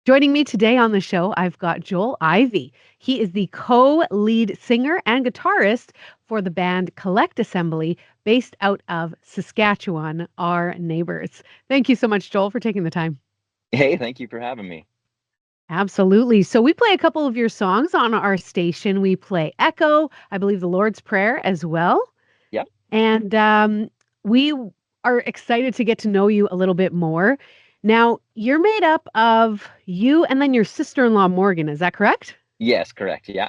Joining me today on the show, I've got Joel Ivey. He is the co-lead singer and guitarist for the band Collect Assembly, based out of Saskatchewan, our neighbors. Thank you so much, Joel, for taking the time. Hey, thank you for having me. Absolutely. So we play a couple of your songs on our station. We play Echo, I believe the Lord's Prayer as well. Yep. And we are excited to get to know you a little bit more. Now, you're made up of you and then your sister-in-law, Morgan. Is that correct? Yes, correct. Yeah.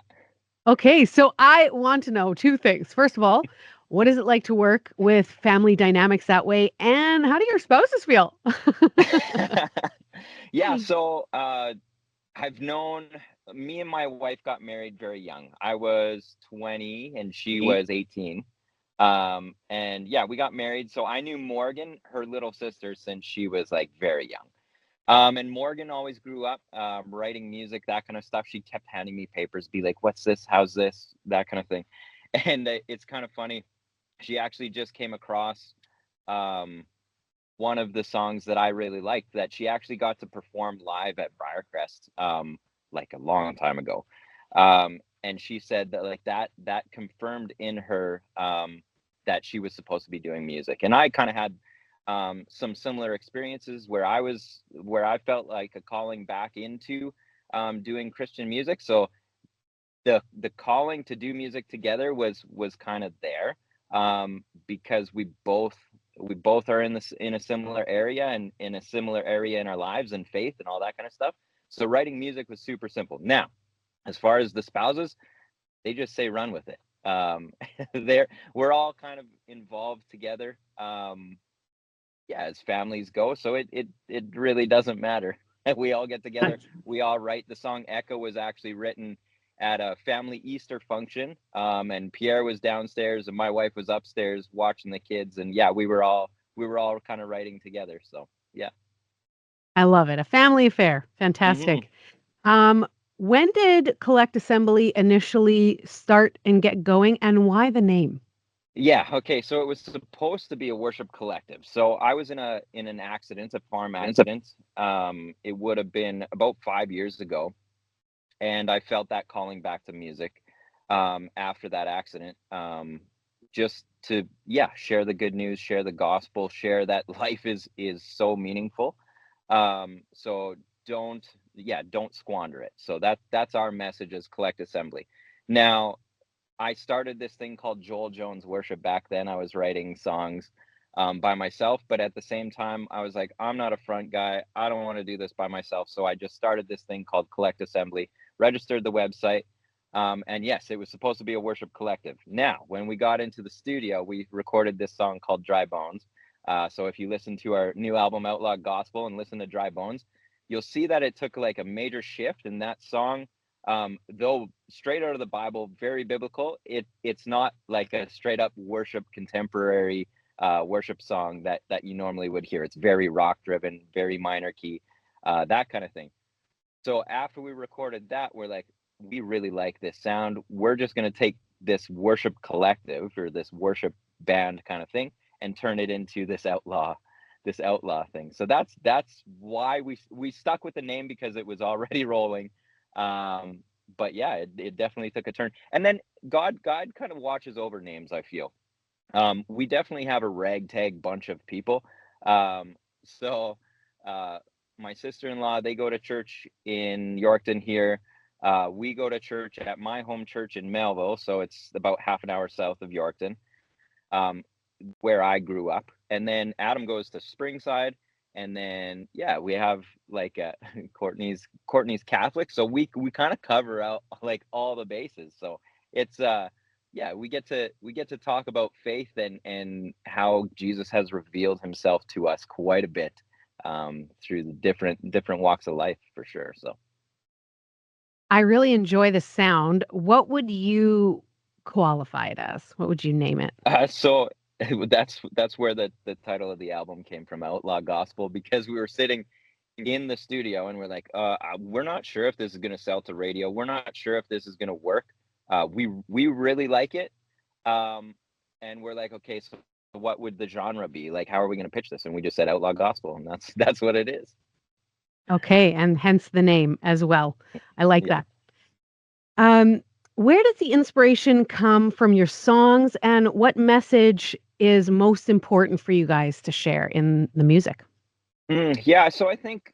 Okay, so I want to know two things. First of all, what is it like to work with family dynamics that way? And how do your spouses feel? Yeah, so I've known me and my wife got married very young. I was 20 and she was 18. And yeah, we got married. So I knew Morgan, her little sister, since she was like very young. And Morgan always grew up writing music, that kind of stuff. She kept handing me papers, be like, "What's this? How's this?" That kind of thing. And it's kind of funny. She actually just came across um, one of the songs that I really liked that she actually got to perform live at Briarcrest like a long time ago. And she said that like that confirmed in her that she was supposed to be doing music. And I kind of had some similar experiences where I felt like a calling back into doing Christian music. So the calling to do music together was kind of there because we both are in a similar area and in a similar area in our lives and faith and all that kind of stuff. So writing music was super simple. Now, as far as the spouses, they just say run with it. They're we're all kind of involved together. Yeah, as families go, so it really doesn't matter. We all get together, we all write. The song Echo was actually written at a family Easter function, and Pierre was downstairs and my wife was upstairs watching the kids, and yeah, we were all kind of writing together. So yeah. I love it. A family affair. Hmm. Fantastic. Um, when did Collect Assembly initially start and get going, and why the name? Yeah, okay, so it was supposed to be a worship collective. So I was in an accident, a farm accident. It would have been about 5 years ago, and I felt that calling back to music after that accident, just to yeah share the good news, share the gospel, share that life is so meaningful. So don't don't squander it. So that's our message as Collect Assembly. Now I started this thing called Joel Jones Worship back then. I was writing songs by myself, but at the same time, I was like, I'm not a front guy. I don't want to do this by myself. So I just started this thing called Collect Assembly, registered the website. And yes, it was supposed to be a worship collective. Now, when we got into the studio, we recorded this song called Dry Bones. So if you listen to our new album, Outlaw Gospel, and listen to Dry Bones, you'll see that it took like a major shift in that song, though straight out of the Bible, very biblical. It's not like a straight up worship contemporary worship song that you normally would hear. It's very rock driven, very minor key, that kind of thing. So after we recorded that, we're like, we really like this sound. We're just gonna take this worship collective or this worship band kind of thing and turn it into this outlaw thing. So that's why we stuck with the name because it was already rolling. Um, but yeah, it definitely took a turn. And then God kind of watches over names, I feel. We definitely have a ragtag bunch of people. So uh, my sister-in-law, they go to church in Yorkton here. We go to church at my home church in Melville, so it's about half an hour south of Yorkton, um, where I grew up. And then Adam goes to Springside, and then yeah, we have like Courtney's Catholic, so we kind of cover out like all the bases. So it's yeah, we get to talk about faith and how Jesus has revealed himself to us quite a bit through the different walks of life for sure. So I really enjoy the sound. What would you qualify it as? What would you name it? so that's where the title of the album came from, Outlaw Gospel, because we were sitting in the studio and we're like, we're not sure if this is going to sell to radio. We're not sure if this is going to work. We really like it. Um, and we're like, okay, so what would the genre be? Like, how are we going to pitch this? And we just said Outlaw Gospel, and that's that's what it is. Okay, and hence the name as well. I like Yeah. that. Um, where does the inspiration come from your songs, and what message is most important for you guys to share in the music? Yeah, so I think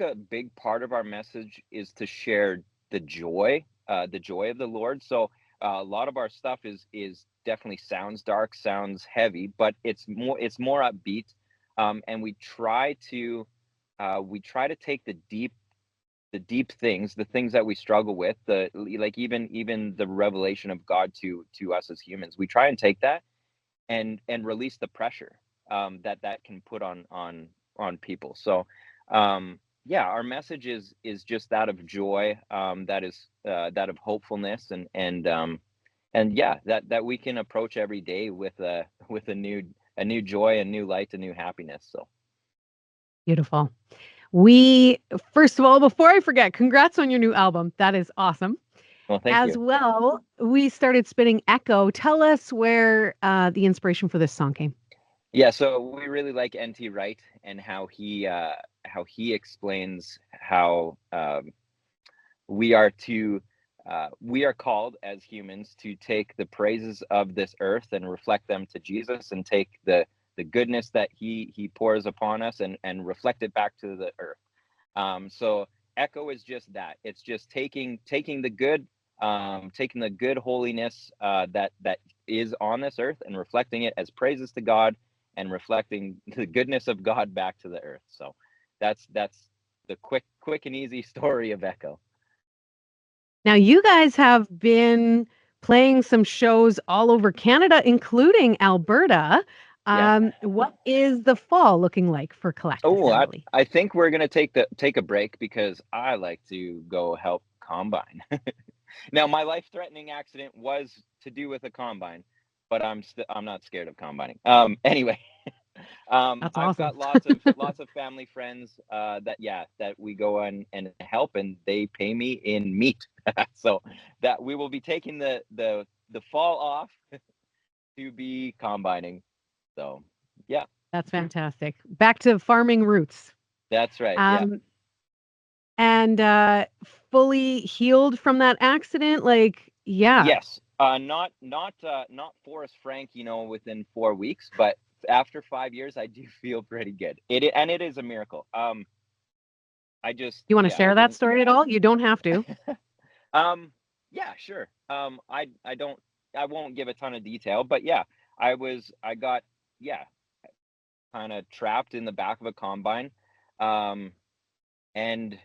a big part of our message is to share the joy of the Lord. So a lot of our stuff is definitely sounds dark, sounds heavy, but it's more upbeat, and we try to take the deep things, the things that we struggle with, like even the revelation of God to us as humans. We try and take that and release the pressure that can put on people. So yeah, our message is just that of joy, that of hopefulness, and yeah, that we can approach every day with a new joy, a new light, a new happiness. So Beautiful. We first of all, before I forget, congrats on your new album. That is awesome. well, thank As you. well, we started spinning Echo. Tell us where the inspiration for this song came. Yeah, so we really like NT Wright and how he explains how we are called as humans to take the praises of this earth and reflect them to Jesus, and take the goodness that he pours upon us, and reflect it back to the earth. So echo is just that. It's just taking the good holiness that is on this earth, and reflecting it as praises to God, and reflecting the goodness of God back to the earth. So that's the quick and easy story of echo. Now, you guys have been playing some shows all over Canada, including Alberta. Yeah. What is the fall looking like for Collect Oh, I Assembly? I think we're gonna take a break because I like to go help combine. Now, my life-threatening accident was to do with a combine, but I'm not scared of combining. Anyway, That's I've awesome. got lots of family friends that we go and help, and they pay me in meat. So that we will be taking the fall off to be combining. So yeah, That's fantastic. Back to farming roots. that's right. Yeah. Um, and fully healed from that accident. Like, yeah, Yes, not Forrest Frank, within 4 weeks, but after 5 years, I do feel pretty good. And it is a miracle. I just, you want to yeah, share that didn't. story at all? You don't have to. um, yeah, sure. I don't, I won't give a ton of detail, but yeah, I got, yeah, kind of trapped in the back of a combine, um, and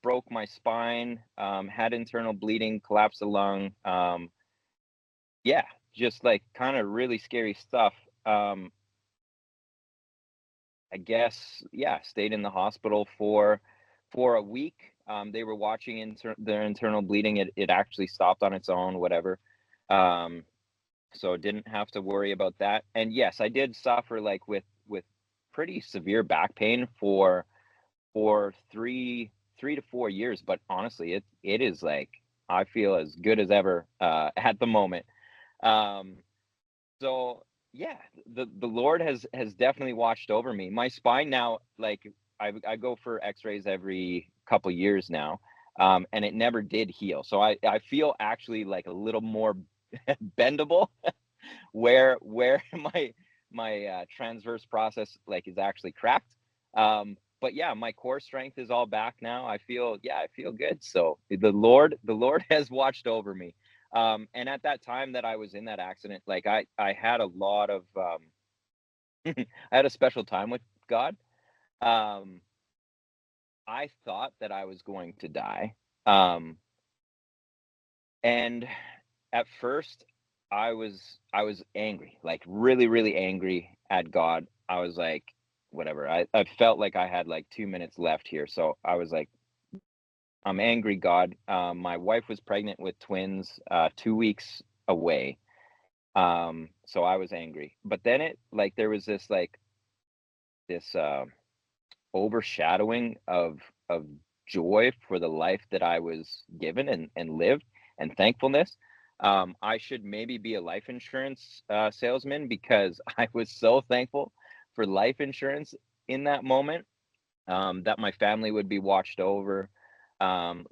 broke my spine, had internal bleeding, collapsed a lung. Yeah, just like kind of really scary stuff. Um, I guess, yeah, stayed in the hospital for a week. They were watching their internal bleeding. It actually stopped on its own, whatever. Um, so didn't have to worry about that. And yes, I did suffer like with pretty severe back pain for 3 to 4 years. But honestly, it is like I feel as good as ever at the moment. Um, So, yeah, the Lord has definitely watched over me. My spine now, like I go for X-rays every couple years now, and it never did heal. So I feel actually like a little more bendable where my transverse process like is actually cracked. But yeah, my core strength is all back now. I feel good. So the Lord has watched over me. And at that time that I was in that accident, like I had a lot of I had a special time with God. Um, I thought that I was going to die. Um, and at first I was angry, like really, really angry at God. I was like, whatever. I felt like I had like 2 minutes left here. So I was like, I'm angry, God. My wife was pregnant with twins, 2 weeks away. So I was angry. But then there was this overshadowing of joy for the life that I was given and lived, and thankfulness. I should maybe be a life insurance salesman, because I was so thankful for life insurance in that moment. that my family would be watched over,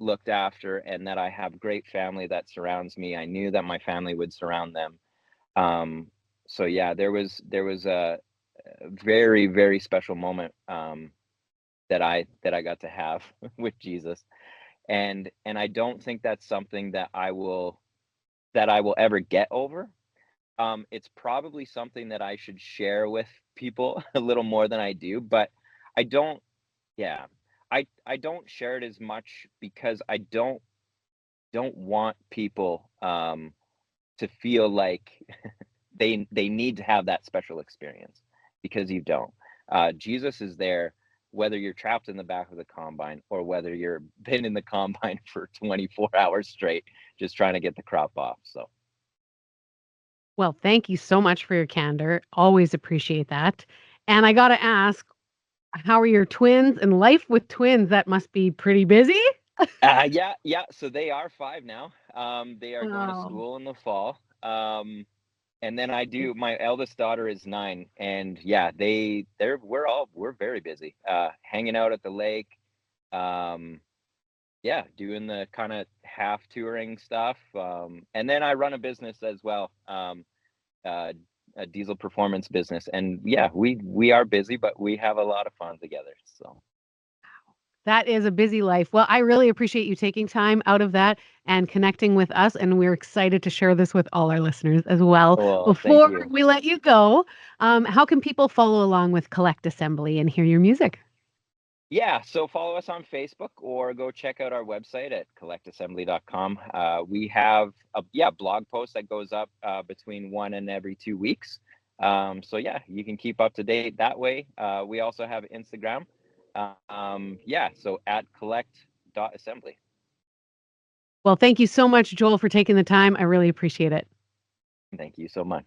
looked after, and that I have great family that surrounds me. I knew that my family would surround them. Um, so yeah, there was a very, very special moment, that I got to have with Jesus. And I don't think that's something that I will ever get over. It's probably something that I should share with people a little more than I do, but I don't yeah. I don't share it as much because I don't want people, to feel like they need to have that special experience, because you don't. Jesus is there whether you're trapped in the back of the combine or whether you're been in the combine for 24 hours straight just trying to get the crop off. So, Well, thank you so much for your candor. Always appreciate that. And I gotta ask, how are your twins and life with twins? That must be pretty busy? yeah, yeah. So they are 5 now. They are going to Wow. school in the fall. And then I do. My eldest daughter is 9, and yeah, we're very busy. Hanging out at the lake. Um, yeah, doing the kind of half touring stuff. And then I run a business as well. Uh, a diesel performance business, and yeah, we are busy, but we have a lot of fun together. So, That is a busy life. Well, I really appreciate you taking time out of that and connecting with us, and we're excited to share this with all our listeners as well. well, thank Before you. we let you go, how can people follow along with Collect Assembly and hear your music? Yeah, so follow us on Facebook or go check out our website at collectassembly.com. We have a blog post that goes up between 1 and every 2 weeks. So yeah, you can keep up to date that way. We also have Instagram. Yeah, so at collect.assembly. Well, thank you so much, Joel, for taking the time. I really appreciate it. Thank you so much.